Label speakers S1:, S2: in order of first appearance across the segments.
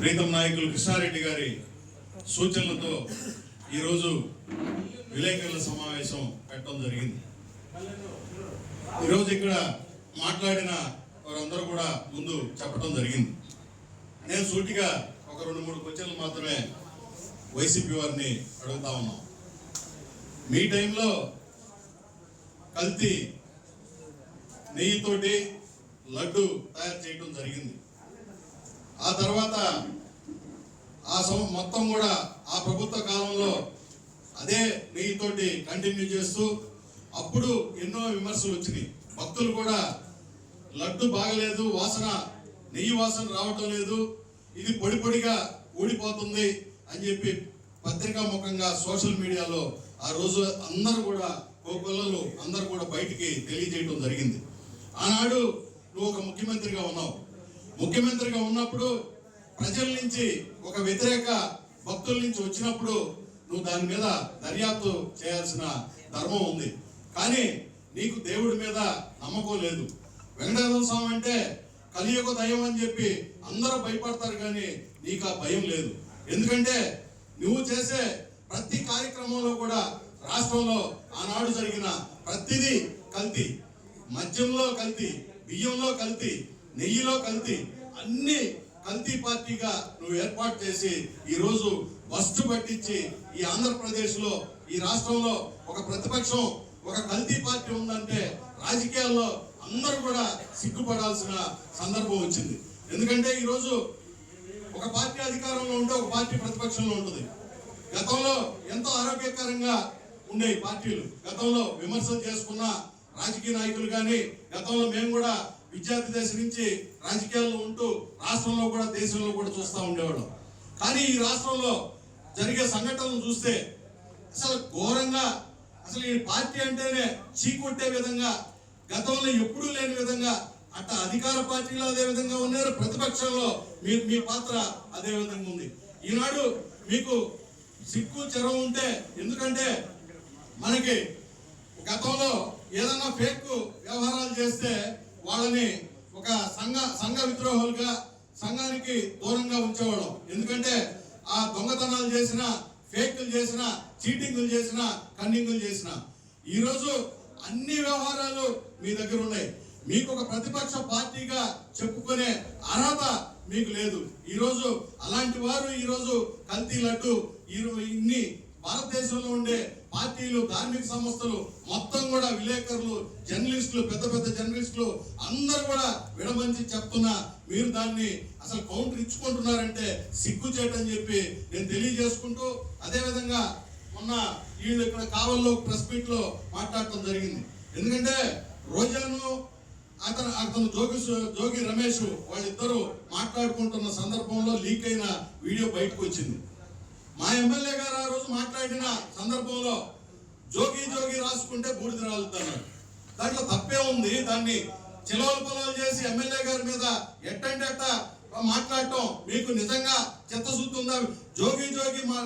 S1: ప్రీతం నాయకులు కృష్ణారెడ్డి గారి సూచనలతో ఈరోజు విలేకరుల సమావేశం పెట్టడం జరిగింది. ఈరోజు ఇక్కడ మాట్లాడిన వారందరూ కూడా ముందు చెప్పడం జరిగింది. నేను సూటిగా ఒక 2-3 క్వశ్చన్లు మాత్రమే వైసీపీ వారిని అడుగుతా ఉన్నాం. మీ టైంలో కల్తీ నెయ్యితోటి లడ్డు తయారు చేయడం జరిగింది. ఆ తర్వాత మొత్తం కూడా ఆ ప్రభుత్వ కాలంలో అదే నెయ్యితోటి కంటిన్యూ చేస్తూ అప్పుడు ఎన్నో విమర్శలు వచ్చినాయి. భక్తులు కూడా లడ్డు బాగలేదు, వాసన నెయ్యి వాసన రావటం లేదు, ఇది పొడి పొడిగా ఊడిపోతుంది అని చెప్పి పత్రికా ముఖంగా సోషల్ మీడియాలో ఆ రోజు అందరూ కూడా కోకొల్లలు అందరూ కూడా బయటికి తెలియజేయడం జరిగింది. ఆనాడు నువ్వు ఒక ముఖ్యమంత్రిగా ఉన్నావు. ముఖ్యమంత్రిగా ఉన్నప్పుడు ప్రజల నుంచి ఒక వ్యతిరేక భక్తుల నుంచి వచ్చినప్పుడు నువ్వు దాని మీద దర్యాప్తు చేయాల్సిన ధర్మం ఉంది. కానీ నీకు దేవుడి మీద నమ్మకం లేదు. వెంకటేశ్వర స్వామి అంటే కలియుగ దైవం అని చెప్పి అందరూ భయపడతారు, కానీ నీకు ఆ భయం లేదు. ఎందుకంటే నువ్వు చేసే ప్రతి కార్యక్రమంలో కూడా రాష్ట్రంలో ఆనాడు జరిగిన ప్రతిదీ కల్తీ, మద్యంలో కల్తీ, బియ్యంలో కల్తీ, నెయ్యిలో కల్తీ, అన్ని కల్తీ పార్టీగా నువ్వు ఏర్పాటు చేసి ఈరోజు బస్టు పట్టించి ఈ ఆంధ్రప్రదేశ్లో ఈ రాష్ట్రంలో ఒక ప్రతిపక్షం ఒక కల్తీ పార్టీ ఉందంటే రాజకీయాల్లో అందరూ కూడా సిగ్గుపడాల్సిన సందర్భం వచ్చింది. ఎందుకంటే ఈరోజు ఒక పార్టీ అధికారంలో ఉంటే ఒక పార్టీ ప్రతిపక్షంలో ఉంటుంది. గతంలో ఎంతో ఆరోగ్యకరంగా ఉండే పార్టీలు, గతంలో విమర్శలు చేసుకున్న రాజకీయ నాయకులు కానీ, గతంలో మేము కూడా విద్యార్థి దశ నుంచి రాజకీయాల్లో ఉంటూ రాష్ట్రంలో కూడా దేశంలో కూడా చూస్తూ ఉండేవాళ్ళం. కానీ ఈ రాష్ట్రంలో జరిగే సంఘటనలు చూస్తే అసలు ఘోరంగా, అసలు ఈ పార్టీ అంటేనే చీకొట్టే విధంగా, గతంలో ఎప్పుడూ లేని విధంగా అట్ట అధికార పార్టీలో అదే విధంగా ఉన్నారు, ప్రతిపక్షంలో మీ పాత్ర అదే విధంగా ఉంది. ఈనాడు మీకు సిగ్గు చెరవ ఉంటే, ఎందుకంటే మనకి గతంలో ఏదన్నా ఫేక్ వ్యవహారాలు చేస్తే వాళ్ళని ఒక సంఘ విద్రోహులుగా సంఘానికి దూరంగా ఉంచేవాళ్ళం. ఎందుకంటే ఆ దొంగతనాలు చేసిన, ఫేక్లు చేసిన, చీటింగులు చేసిన, కన్నింగులు చేసిన, ఈరోజు అన్ని వ్యవహారాలు మీ దగ్గర ఉన్నాయి. మీకు ఒక ప్రతిపక్ష పార్టీగా చెప్పుకునే అర్హత మీకు లేదు. ఈరోజు అలాంటి వారు ఈరోజు కల్తీ లడ్డు ఇన్ని భారతదేశంలో ఉండే పార్టీలు, ధార్మిక సంస్థలు మొత్తం కూడా, విలేకరులు, జర్నలిస్టులు, పెద్ద పెద్ద జర్నలిస్టులు అందరూ కూడా విడమంచి చెప్తున్నా మీరు దాన్ని అసలు కౌంటర్ ఇచ్చుకుంటున్నారంటే సిగ్గు చేయటని చెప్పి నేను తెలియజేసుకుంటూ, అదేవిధంగా మొన్న వీళ్ళు ఇక్కడ కావల్లో ప్రెస్ మీట్ లో మాట్లాడటం జరిగింది. ఎందుకంటే రోజాను అతను జోగి రమేష్ వాళ్ళిద్దరూ మాట్లాడుకుంటున్న సందర్భంలో లీక్ అయిన వీడియో బయటకు వచ్చింది. మా ఎమ్మెల్యే గారు ఆ రోజు మాట్లాడిన సందర్భంలో జోగి రాసుకుంటే బూడిద రాలుతున్నారు. దాంట్లో తప్పే ఉంది. దాన్ని చిలవలు పొలవలు చేసి ఎమ్మెల్యే గారి మీద ఎట్టంటే అట్ట మాట్లాడటం మీకు నిజంగా చిత్తశుద్ధి ఉందా? జోగి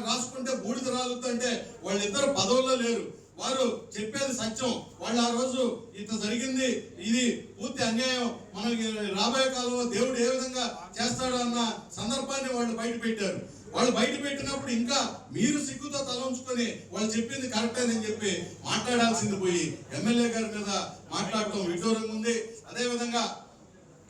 S1: రాసుకుంటే బూడిద రాలుతుంటే వాళ్ళిద్దరు పదవుల్లో లేరు. వారు చెప్పేది సత్యం. వాళ్ళు ఆ రోజు ఇంత జరిగింది, ఇది పూర్తి అన్యాయం, మనకి రాబోయే కాలంలో దేవుడు ఏ విధంగా చేస్తాడు అన్న సందర్భాన్ని వాళ్ళు బయట పెట్టారు. వాళ్ళు బయట పెట్టినప్పుడు ఇంకా మీరు సిగ్గుతో తల ఉంచుకొని వాళ్ళు చెప్పింది కరెక్టేనని చెప్పి మాట్లాడాల్సింది పోయి ఎమ్మెల్యే గారి మీద మాట్లాడటం విడ్డూరంగా ఉంది. అదేవిధంగా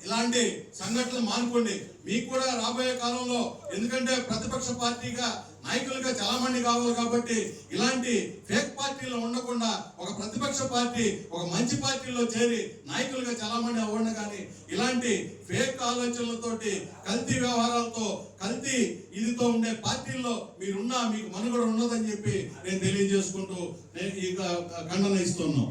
S1: ఇలాంటి సంఘటనలు మానుకోండి. మీకు కూడా రాబోయే కాలంలో, ఎందుకంటే ప్రతిపక్ష పార్టీగా నాయకులుగా చాలా మంది కావాలి కాబట్టి ఇలాంటి ఫేక్ పార్టీలో ఉండకుండా ఒక ప్రతిపక్ష పార్టీ, ఒక మంచి పార్టీలో చేరి నాయకులుగా చాలా మంది అవ్వండి. కానీ ఇలాంటి ఫేక్ ఆలోచనలతోటి, కల్తీ వ్యవహారాలతో, కల్తీ ఇదితో ఉండే పార్టీల్లో మీరున్నా మీకు మనుగడ ఉన్నదని చెప్పి నేను తెలియజేసుకుంటూ ఈ ఖండన ఇస్తున్నాం.